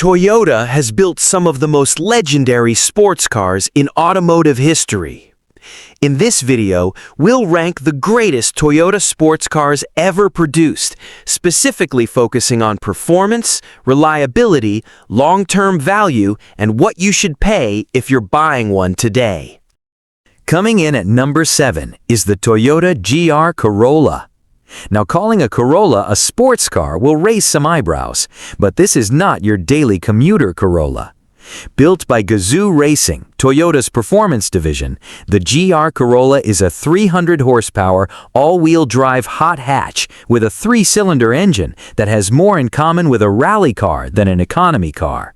Toyota has built some of the most legendary sports cars in automotive history. In this video, we'll rank the greatest Toyota sports cars ever produced, specifically focusing on performance, reliability, long-term value, and what you should pay if you're buying one today. Coming in at number 7 is the Toyota GR Corolla. Now, calling a Corolla a sports car will raise some eyebrows, but this is not your daily commuter Corolla. Built by Gazoo Racing, Toyota's performance division, the GR Corolla is a 300 horsepower, all-wheel drive hot hatch with a 3-cylinder engine that has more in common with a rally car than an economy car.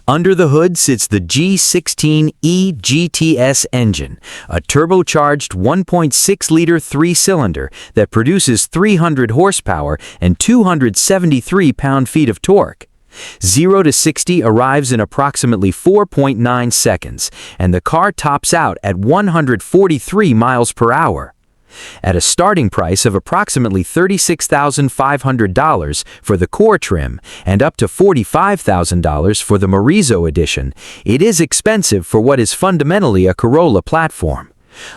Under the hood sits the G16E GTS engine, a turbocharged 1.6-liter 3-cylinder that produces 300 horsepower and 273 pound-feet of torque. 0 to 60 arrives in approximately 4.9 seconds, and the car tops out at 143 miles per hour. At a starting price of approximately $36,500 for the core trim and up to $45,000 for the Morizo edition, it is expensive for what is fundamentally a Corolla platform.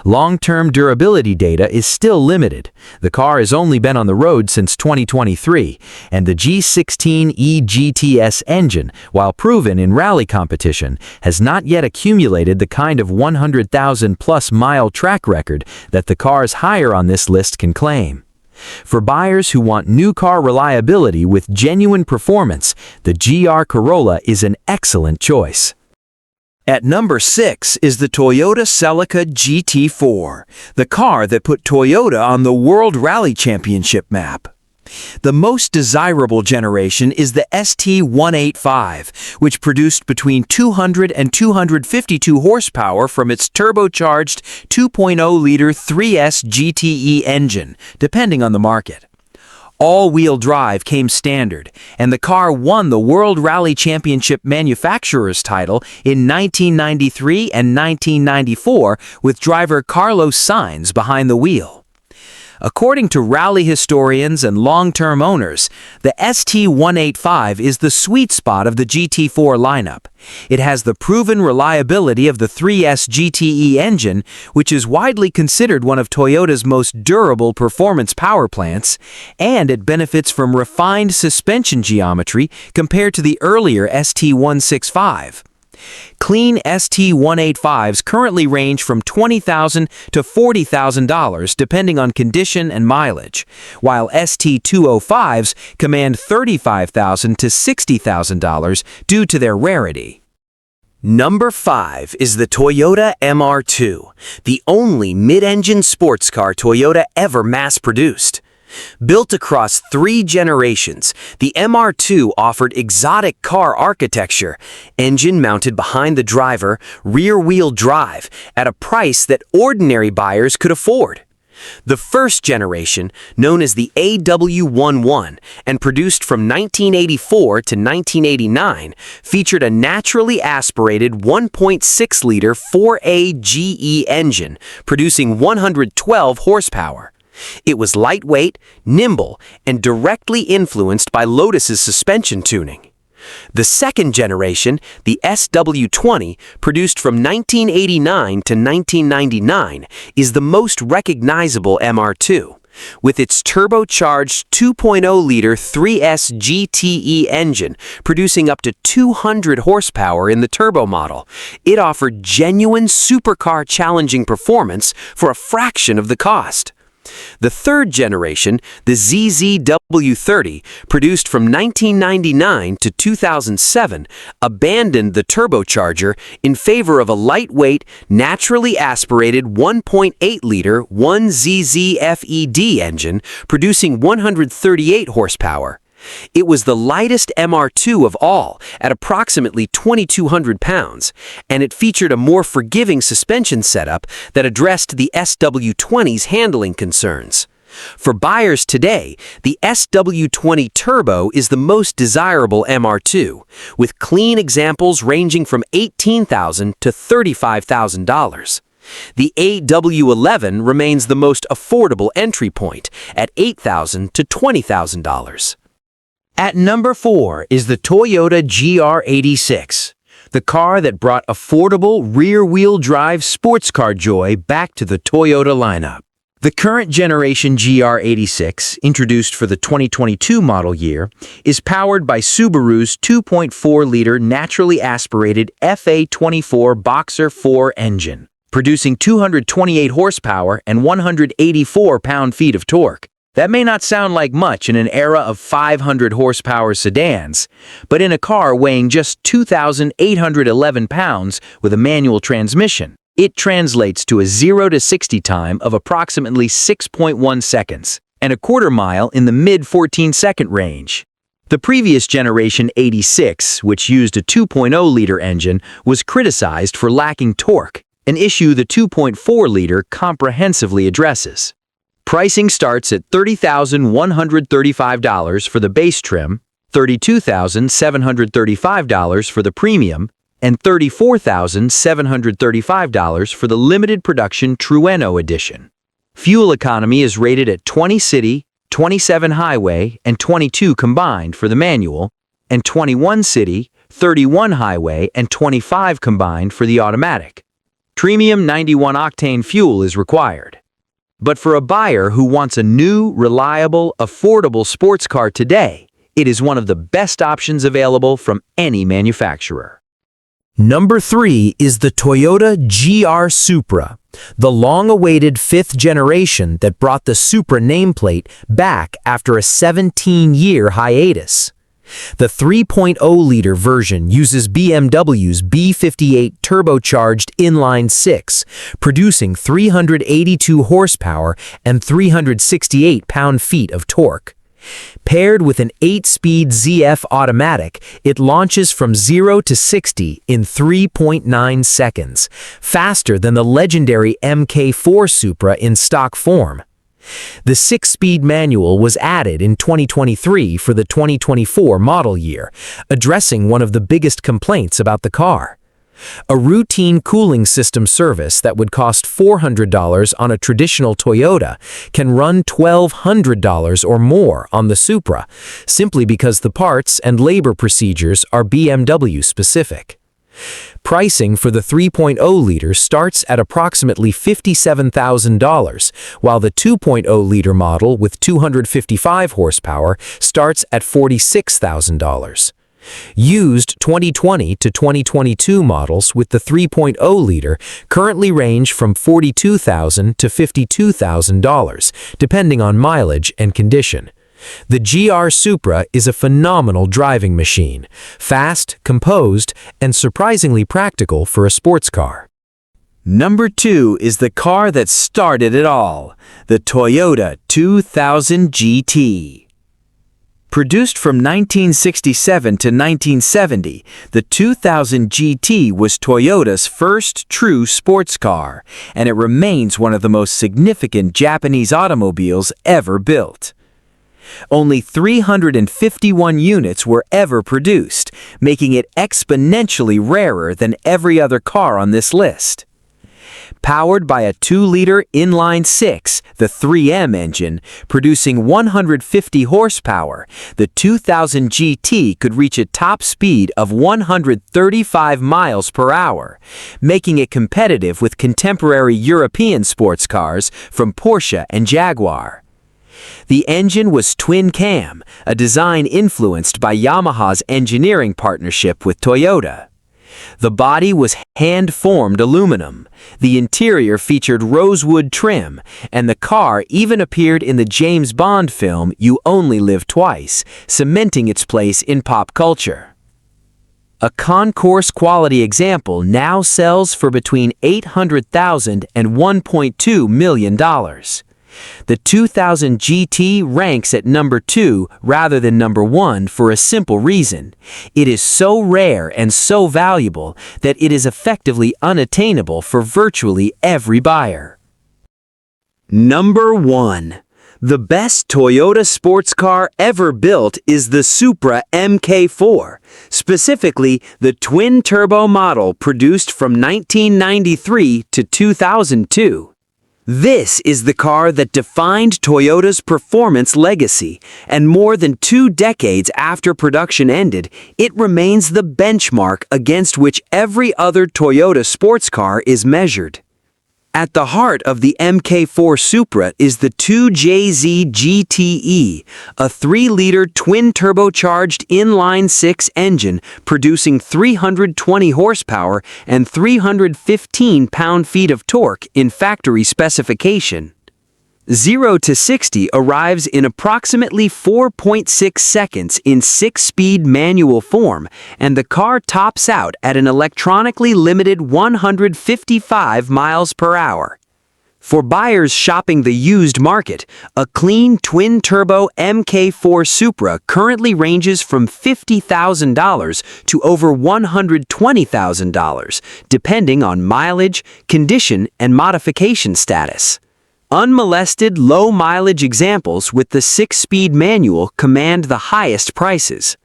Long-term durability data is still limited. The car has only been on the road since 2023, and the G16E GTS engine, while proven in rally competition, has not yet accumulated the kind of 100,000-plus mile track record that the cars higher on this list can claim. For buyers who want new car reliability with genuine performance, the GR Corolla is an excellent choice. At number 6 is the Toyota Celica GT-Four, the car that put Toyota on the World Rally Championship map. The most desirable generation is the ST185, which produced between 200 and 252 horsepower from its turbocharged 2.0-liter 3S GTE engine, depending on the market. All-wheel drive came standard, and the car won the World Rally Championship Manufacturers title in 1993 and 1994 with driver Carlos Sainz behind the wheel. According to rally historians and long-term owners, the ST185 is the sweet spot of the GT4 lineup. It has the proven reliability of the 3S GTE engine, which is widely considered one of Toyota's most durable performance power plants, and it benefits from refined suspension geometry compared to the earlier ST165. Clean ST185s currently range from $20,000 to $40,000 depending on condition and mileage, while ST205s command $35,000 to $60,000 due to their rarity. Number 5 is the Toyota MR2, the only mid-engine sports car Toyota ever mass-produced. Built across 3 generations, the MR2 offered exotic car architecture, engine mounted behind the driver, rear-wheel drive, at a price that ordinary buyers could afford. The first generation, known as the AW11 and produced from 1984 to 1989, featured a naturally aspirated 1.6-liter 4A GE engine, producing 112 horsepower. It was lightweight, nimble, and directly influenced by Lotus's suspension tuning. The second generation, the SW20, produced from 1989 to 1999, is the most recognizable MR2. With its turbocharged 2.0-liter 3S GTE engine producing up to 200 horsepower in the turbo model, it offered genuine supercar challenging performance for a fraction of the cost. The third generation, the ZZW30, produced from 1999 to 2007, abandoned the turbocharger in favor of a lightweight, naturally aspirated 1.8-liter 1ZZ-FED engine producing 138 horsepower. It was the lightest MR2 of all, at approximately 2,200 pounds, and it featured a more forgiving suspension setup that addressed the SW20's handling concerns. For buyers today, the SW20 Turbo is the most desirable MR2, with clean examples ranging from $18,000 to $35,000. The AW11 remains the most affordable entry point at $8,000 to $20,000. At number 4 is the Toyota GR86, the car that brought affordable rear-wheel drive sports car joy back to the Toyota lineup. The current generation GR86, introduced for the 2022 model year, is powered by Subaru's 2.4-liter naturally aspirated FA24 Boxer 4 engine, producing 228 horsepower and 184 pound-feet of torque. That may not sound like much in an era of 500 horsepower sedans, but in a car weighing just 2,811 pounds with a manual transmission, it translates to a 0 to 60 time of approximately 6.1 seconds and a quarter mile in the mid-14-second range. The previous generation 86, which used a 2.0-liter engine, was criticized for lacking torque, an issue the 2.4-liter comprehensively addresses. Pricing starts at $30,135 for the base trim, $32,735 for the premium, and $34,735 for the limited production Trueno edition. Fuel economy is rated at 20 city, 27 highway, and 22 combined for the manual, and 21 city, 31 highway, and 25 combined for the automatic. Premium 91-octane fuel is required. But for a buyer who wants a new, reliable, affordable sports car today, it is one of the best options available from any manufacturer. Number 3 is the Toyota GR Supra, the long-awaited 5th generation that brought the Supra nameplate back after a 17-year hiatus. The 3.0-liter version uses BMW's B58 turbocharged inline-6, producing 382 horsepower and 368 pound-feet of torque. Paired with an 8-speed ZF automatic, it launches from 0 to 60 in 3.9 seconds, faster than the legendary MK4 Supra in stock form. The 6-speed manual was added in 2023 for the 2024 model year, addressing one of the biggest complaints about the car. A routine cooling system service that would cost $400 on a traditional Toyota can run $1,200 or more on the Supra, simply because the parts and labor procedures are BMW specific. Pricing for the 3.0-liter starts at approximately $57,000, while the 2.0-liter model with 255 horsepower starts at $46,000. Used 2020 to 2022 models with the 3.0-liter currently range from $42,000 to $52,000, depending on mileage and condition. The GR Supra is a phenomenal driving machine, fast, composed, and surprisingly practical for a sports car. Number 2 is the car that started it all, the Toyota 2000 GT. Produced from 1967 to 1970, the 2000 GT was Toyota's first true sports car, and it remains one of the most significant Japanese automobiles ever built. Only 351 units were ever produced, making it exponentially rarer than every other car on this list. Powered by a 2-liter inline-6, the 3M engine, producing 150 horsepower, the 2000 GT could reach a top speed of 135 miles per hour, making it competitive with contemporary European sports cars from Porsche and Jaguar. The engine was twin-cam, a design influenced by Yamaha's engineering partnership with Toyota. The body was hand-formed aluminum, the interior featured rosewood trim, and the car even appeared in the James Bond film You Only Live Twice, cementing its place in pop culture. A concourse quality example now sells for between $800,000 and $1.2 million. The 2000 GT ranks at number 2 rather than number 1 for a simple reason. It is so rare and so valuable that it is effectively unattainable for virtually every buyer. Number 1. The best Toyota sports car ever built is the Supra MK4, specifically the twin-turbo model produced from 1993 to 2002. This is the car that defined Toyota's performance legacy, and more than 2 decades after production ended, it remains the benchmark against which every other Toyota sports car is measured. At the heart of the MK4 Supra is the 2JZ GTE, a 3-liter twin-turbocharged inline-6 engine producing 320 horsepower and 315 pound-feet of torque in factory specification. 0 to 60 arrives in approximately 4.6 seconds in 6-speed manual form, and the car tops out at an electronically limited 155 miles per hour. For buyers shopping the used market, a clean twin-turbo MK4 Supra currently ranges from $50,000 to over $120,000, depending on mileage, condition, and modification status. Unmolested, low-mileage examples with the 6-speed manual command the highest prices.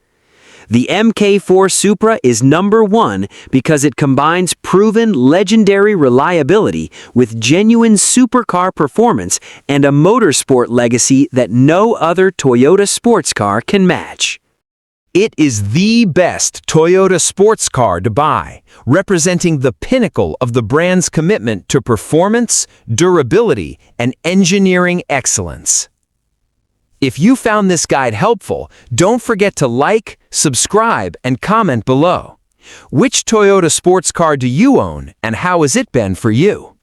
The MK4 Supra is number 1 because it combines proven, legendary reliability with genuine supercar performance and a motorsport legacy that no other Toyota sports car can match. It is the best Toyota sports car to buy, representing the pinnacle of the brand's commitment to performance, durability, and engineering excellence. If you found this guide helpful, don't forget to like, subscribe, and comment below. Which Toyota sports car do you own, and how has it been for you?